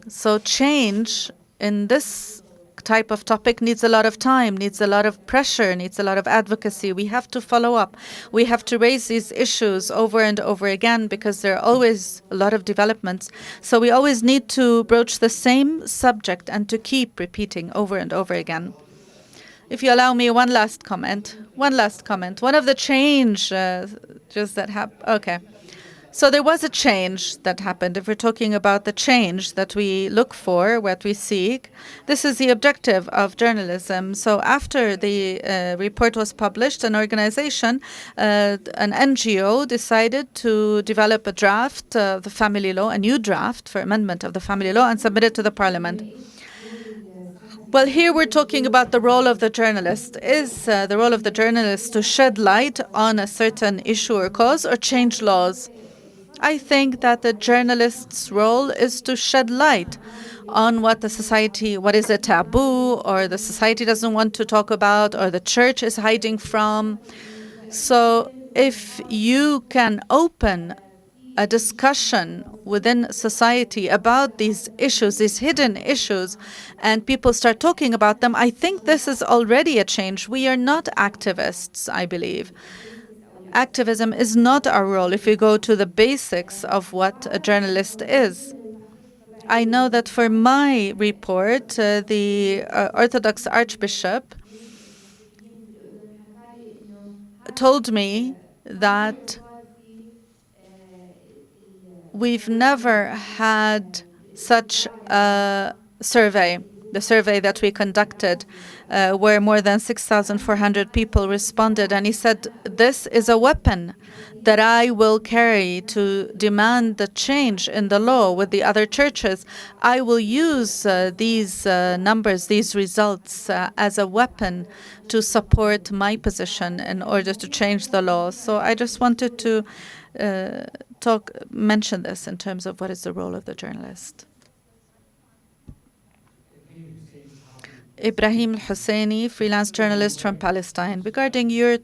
E: So change in this type of topic needs a lot of time, needs a lot of pressure, needs a lot of advocacy. We have to follow up. We have to raise these issues over and over again because there are always a lot of developments. So we always need to broach the same subject and to keep repeating over and over again. If you allow me one last comment. One of the change just that happened. Okay. So there was a change that happened. If we're talking about the change that we look for, what we seek, this is the objective of journalism. So after the report was published, an organization, an NGO, decided to develop a draft of the family law, a new draft for amendment of the family law, and submit it to the parliament. Well, here we're talking about the role of the journalist. Is the role of the journalist to shed light on a certain issue or cause or change laws? I think that the journalist's role is to shed light on what the society, what is a taboo, or the society doesn't want to talk about, or the church is hiding from. So if you can open a discussion within society about these issues, these hidden issues, and people start talking about them, I think this is already a change. We are not activists, I believe. Activism is not our role if we go to the basics of what a journalist is. I know that for my report, the Orthodox Archbishop told me that we've never had such a survey. The survey that we conducted, where more than 6,400 people responded. And he said, this is a weapon that I will carry to demand the change in the law with the other churches. I will use these numbers, these results, as a weapon to support my position in order to change the law. So I just wanted to mention this in terms of what is the role of the journalist. Ibrahim Husseini, freelance journalist from Palestine. Regarding your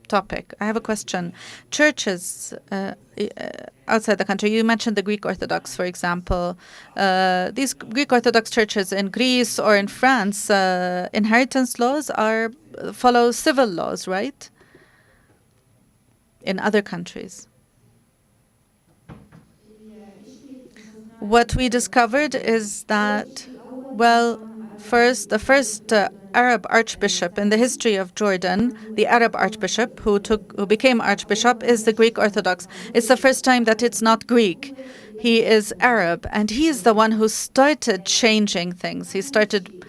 E: topic, I have a question. Churches outside the country, you mentioned the Greek Orthodox, for example. These Greek Orthodox churches in Greece or in France, inheritance laws follow civil laws, right? In other countries. What we discovered is that, well, the first Arab archbishop in the history of Jordan, the Arab archbishop who became archbishop, is the Greek Orthodox. It's the first time that it's not Greek. He is Arab, and he is the one who started changing things. He started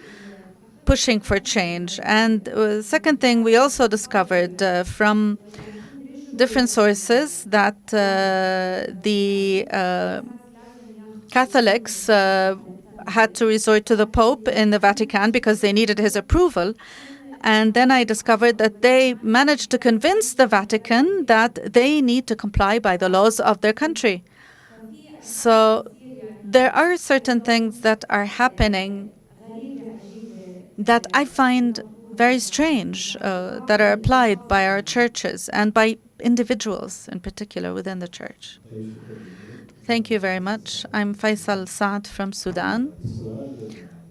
E: pushing for change. And the second thing, we also discovered from different sources that the Catholics had to resort to the Pope in the Vatican because they needed his approval. And then I discovered that they managed to convince the Vatican that they need to comply by the laws of their country. So there are certain things that are happening that I find very strange, that are applied by our churches and by individuals in particular within the church. Thank you very much. I'm Faisal Saad from Sudan.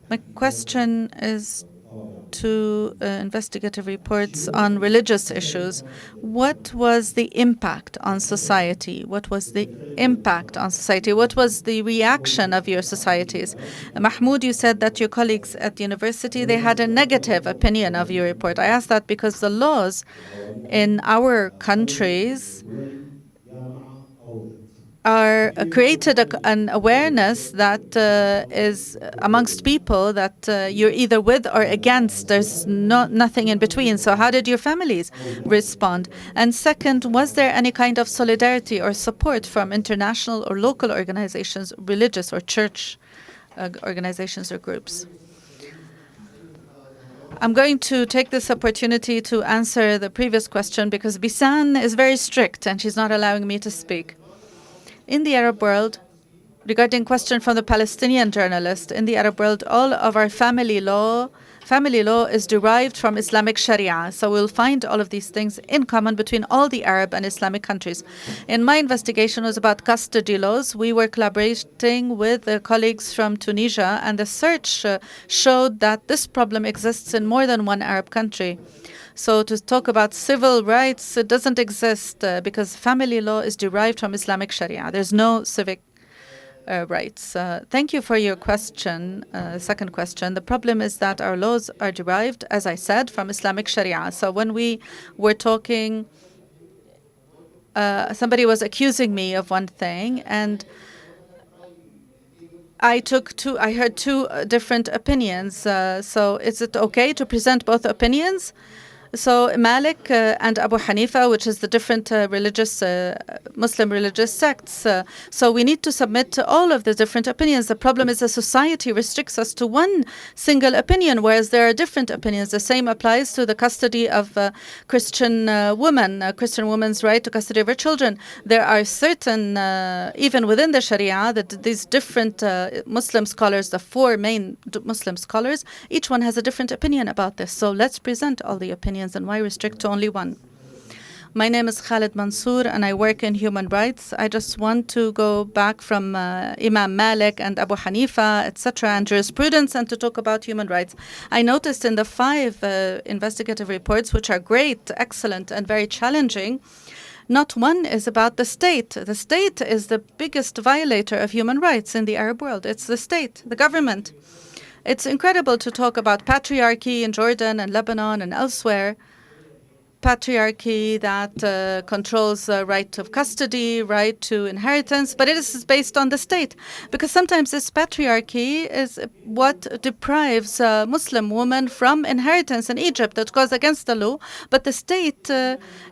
E: My question is to investigative reports on religious issues. What was the impact on society? What was the impact on society? What was the reaction of your societies? Mahmoud, you said that your colleagues at the university, they had a negative opinion of your report. I ask that because the laws in our countries are created an awareness that is amongst people that you're either with or against. There's nothing in between. So how did your families respond? And second, was there any kind of solidarity or support from international or local organizations, religious or church organizations or groups? I'm going to take this opportunity to answer the previous question because Bisan is very strict and she's not allowing me to speak. In the Arab world, regarding question from the Palestinian journalist, in the Arab world, all of our family law is derived from Islamic Sharia. So we'll find all of these things in common between all the Arab and Islamic countries. In my investigation was about custody laws. We were collaborating with colleagues from Tunisia, and the search showed that this problem exists in more than one Arab country. So to talk about civil rights, it doesn't exist because family law is derived from Islamic Sharia. There's no civic rights. Thank you for your question. Second question. The problem is that our laws are derived, as I said, from Islamic Sharia. So when we were talking, somebody was accusing me of one thing, and I heard two different opinions. So is it okay to present both opinions? So Malik and Abu Hanifa, which is the different Muslim religious sects. So we need to submit to all of the different opinions. The problem is the society restricts us to one single opinion, whereas there are different opinions. The same applies to the custody of Christian women, Christian women's right to custody of her children. There are certain, even within the Sharia, that these different Muslim scholars, the four main Muslim scholars, each one has a different opinion about this. So let's present all the opinions. And why restrict to only one? My name is Khalid Mansour, and I work in human rights. I just want to go back from Imam Malik and Abu Hanifa, etc., and jurisprudence, and to talk about human rights. I noticed in the 5 investigative reports, which are great, excellent, and very challenging, not one is about the state. The state is the biggest violator of human rights in the Arab world. It's the state, the government. It's incredible to talk about patriarchy in Jordan and Lebanon and elsewhere. Patriarchy that controls the right of custody, right to inheritance, but it is based on the state. Because sometimes this patriarchy is what deprives Muslim women from inheritance in Egypt. That goes against the law, but the state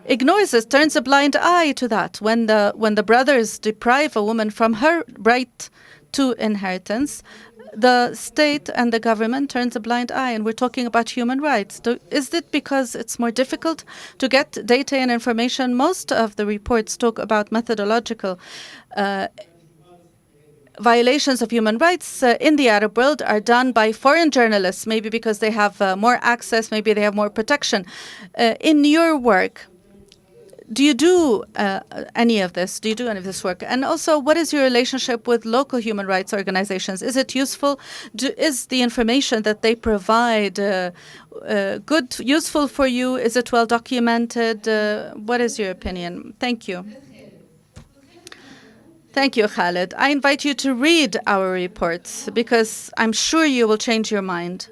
E: ignores it, turns a blind eye to that. When the brothers deprive a woman from her right to inheritance, the state and the government turns a blind eye, and we're talking about human rights. Is it because it's more difficult to get data and information? Most of the reports talk about methodological violations of human rights in the Arab world are done by foreign journalists, maybe because they have more access, maybe they have more protection. In your work, do you do any of this? Do you do any of this work? And also, what is your relationship with local human rights organizations? Is it useful? Is the information that they provide useful for you? Is it well documented? What is your opinion? Thank you. Thank you, Khalid. I invite you to read our reports because I'm sure you will change your mind.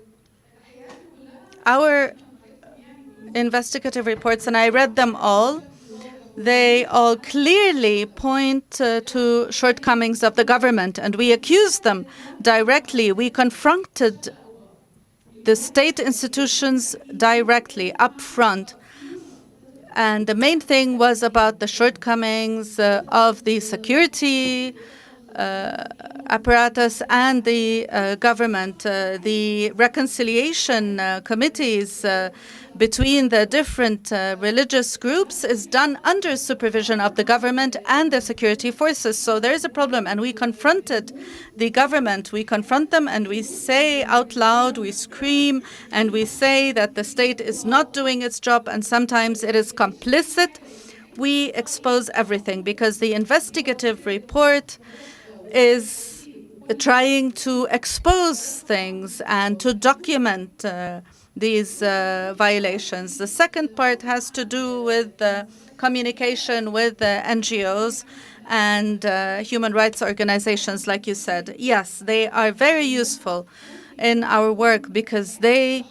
E: Our investigative reports, and I read them all, they all clearly point to shortcomings of the government, and we accused them directly. We confronted the state institutions directly up front. And the main thing was about the shortcomings of the security apparatus and the government. The reconciliation committees between the different religious groups is done under supervision of the government and the security forces. So there is a problem, and we confronted the government. We confront them and we say out loud, we scream, and we say that the state is not doing its job, and sometimes it is complicit. We expose everything because the investigative report is trying to expose things and to document these violations. The second part has to do with communication with NGOs and human rights organizations, like you said. Yes, they are very useful in our work because they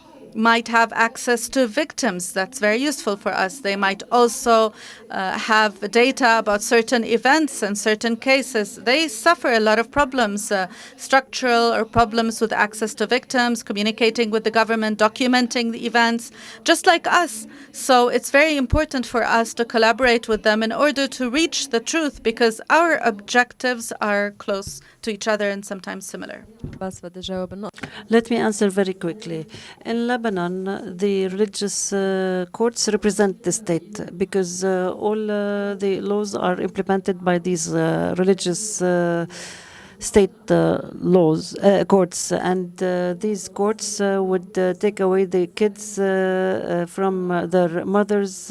E: might have access to victims. That's very useful for us. They might also have data about certain events and certain cases. They suffer a lot of problems, structural or problems with access to victims, communicating with the government, documenting the events, just like us. So it's very important for us to collaborate with them in order to reach the truth, because our objectives are close to each other and sometimes similar.
B: Let me answer very quickly. In Lebanon, the religious courts represent the state because all the laws are implemented by these religious state courts, and these courts would take away the kids from their mothers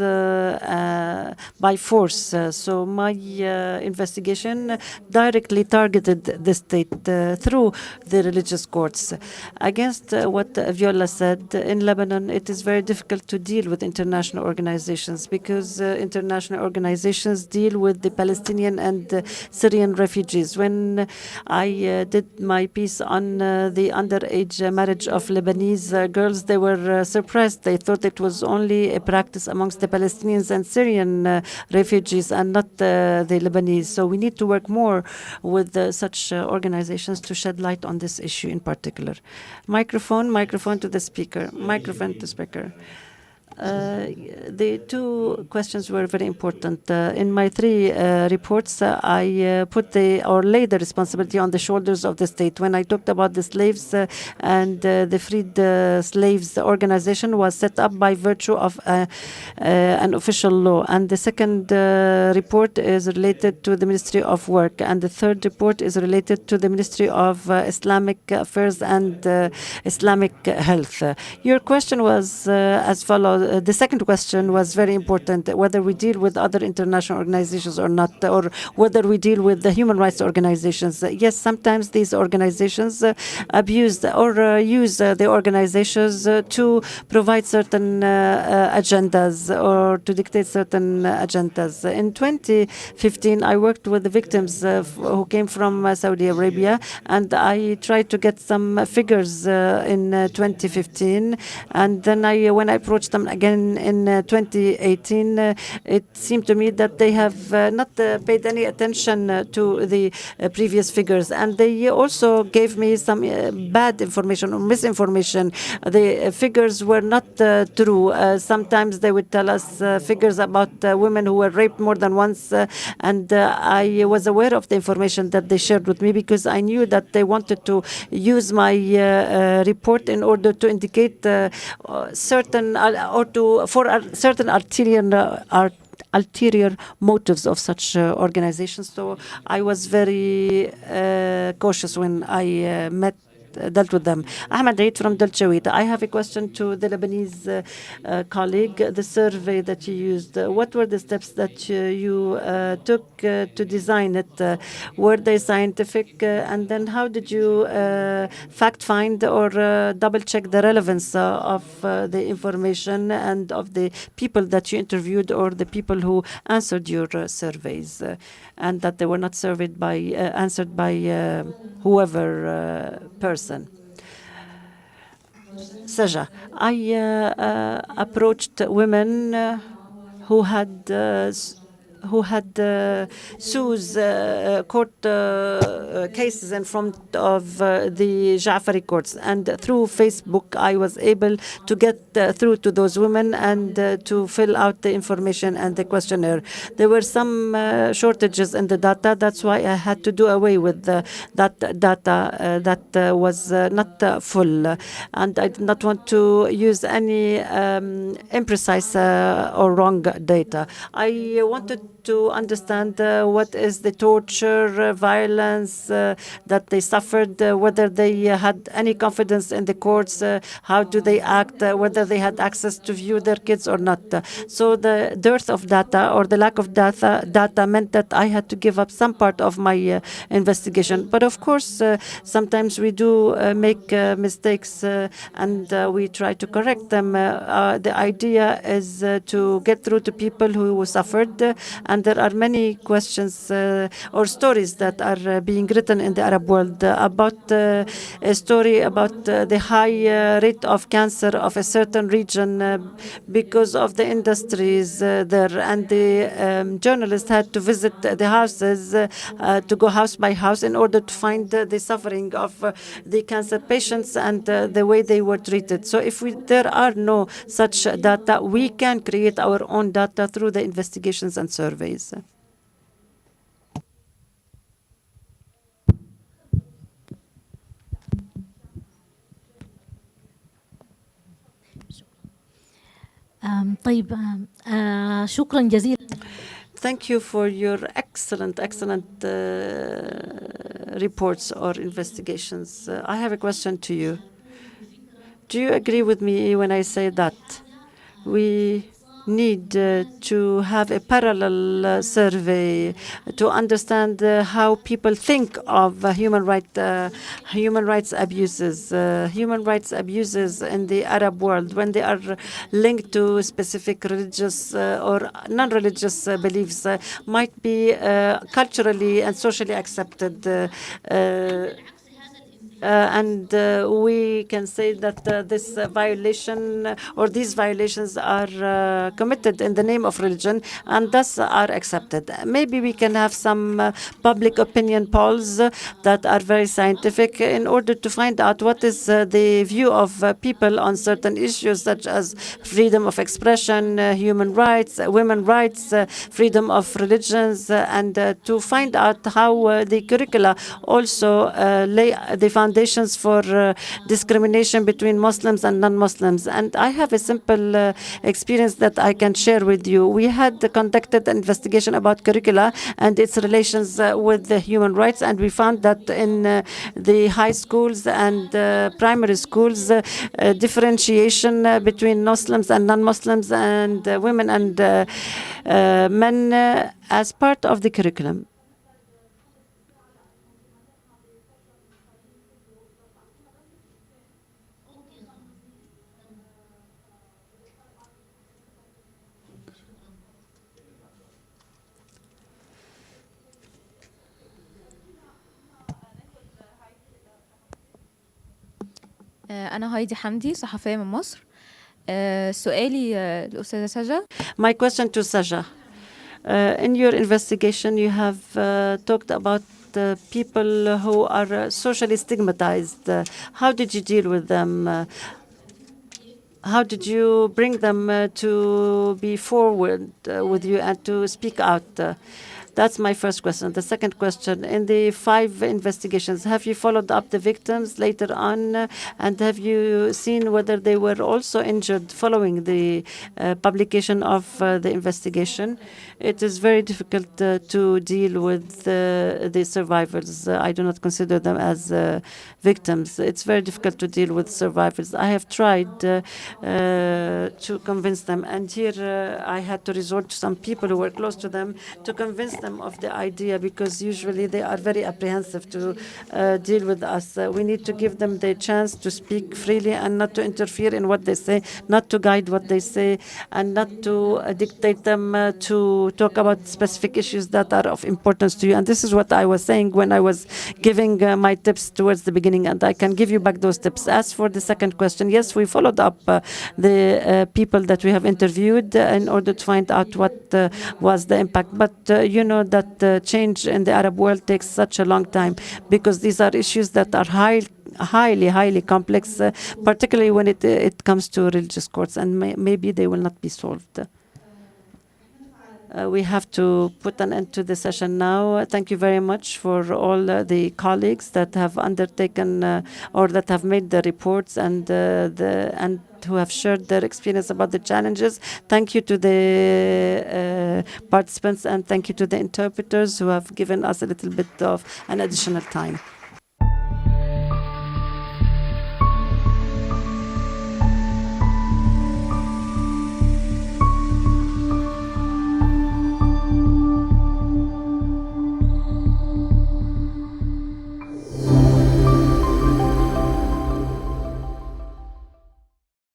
B: by force. So my investigation directly targeted the state through the religious courts. Against what Viola said, in Lebanon it is very difficult to deal with international organizations because international organizations deal with the Palestinian and Syrian refugees. When I did my piece on the underage marriage of Lebanese girls, they were surprised. They thought it was only a practice amongst the Palestinians and Syrian refugees and not the Lebanese. So we need to work more with such organizations to shed light on this issue in particular. Microphone to the speaker. Microphone to speaker. The two questions were very important. In my three reports, I put or laid the responsibility on the shoulders of the state. When I talked about the slaves and the freed slaves organization was set up by virtue of an official law. And the second report is related to the Ministry of Work. And the third report is related to the Ministry of Islamic Affairs and Islamic Health. Your question was as follows. The second question was very important, whether we deal with other international organizations or not, or whether we deal with the human rights organizations. Yes, sometimes these organizations abuse or use the organizations to provide certain agendas or to dictate certain agendas. In 2015, I worked with the victims who came from Saudi Arabia, and I tried to get some figures in 2015. And then when I approached them again in 2018, it seemed to me that they have not paid any attention to the previous figures. And they also gave me some bad information or misinformation. The figures were not true. Sometimes they would tell us figures about women who were raped more than once. And I was aware of the information that they shared with me because I knew that they wanted to use my report in order to indicate certain for certain ulterior motives of such organizations. So I was very cautious when I dealt with them. Ahmed Eid from Delchawita. I have a question to the Lebanese colleague. The survey that you used, what were the steps that you took to design it? Were they scientific? And then how did you fact find or double check the relevance of the information and of the people that you interviewed or the people who answered your surveys, and that they were not surveyed by answered by whoever person? Saja, I approached women who who had sues, court cases in front of the Ja'fari courts. And through Facebook, I was able to get through to those women and to fill out the information and the questionnaire. There were some shortages in the data. That's why I had to do away with that data that was not full. And I did not want to use any imprecise or wrong data. I wanted to understand what is the torture, violence that they suffered, whether they had any confidence in the courts, how do they act, whether they had access to view their kids or not. So the dearth of data or the lack of data meant that I had to give up some part of my investigation. But of course, sometimes we do make mistakes and we try to correct them. The idea is to get through to people who suffered, and there are many questions or stories that are being written in the Arab world about a story about the high rate of cancer of a certain region because of the industries there, and the journalist had to visit the houses to go house by house in order to find the suffering of the cancer patients and the way they were treated. So if there are no such data, we can create our own data through the investigations and surveys.
F: طيب شكرا جزيلا.
B: Thank you for your excellent reports or investigations. I have a question to you. Do you agree with me when I say that we need to have a parallel survey to understand how people think of human rights abuses in the Arab world when they are linked to specific religious or non-religious beliefs might be culturally and socially accepted. And we can say that this violation or these violations are committed in the name of religion and thus are accepted. Maybe we can have some public opinion polls that are very scientific in order to find out what is the view of people on certain issues such as freedom of expression, human rights, women's rights, freedom of religions, and to find out how the curricula also lay the foundations for discrimination between Muslims and non-Muslims. And I have a simple experience that I can share with you. We had conducted an investigation about curricula and its relations with the human rights, and we found that in the high schools and primary schools, differentiation between Muslims and non-Muslims and women and men as part of the curriculum.
G: أنا هايدي حمدي صحفية من مصر. سؤالي للأستاذة سجا.
B: My question to Saja. In your investigation, you have talked about people who are socially stigmatized. How did you deal with them? How did you bring them to be forward with you and to speak out? That's my first question. The second question, in the 5 investigations, have you followed up the victims later on? And have you seen whether they were also injured following the publication of the investigation? It is very difficult to deal with the survivors. I do not consider them as victims. It's very difficult to deal with survivors. I have tried to convince them. And here I had to resort to some people who were close to them to convince them them of the idea, because usually they are very apprehensive to deal with us. We need to give them the chance to speak freely and not to interfere in what they say, not to guide what they say, and not to dictate them to talk about specific issues that are of importance to you. And this is what I was saying when I was giving my tips towards the beginning, and I can give you back those tips. As for the second question, yes, we followed up the people that we have interviewed in order to find out what was the impact. But you know that change in the Arab world takes such a long time, because these are issues that are highly complex, particularly when it comes to religious courts, and maybe they will not be solved. We have to put an end to the session now. Thank you very much for all the colleagues that have undertaken or that have made the reports and who have shared their experience about the challenges. Thank you to the participants, and thank you to the interpreters who have given us a little bit of an additional time.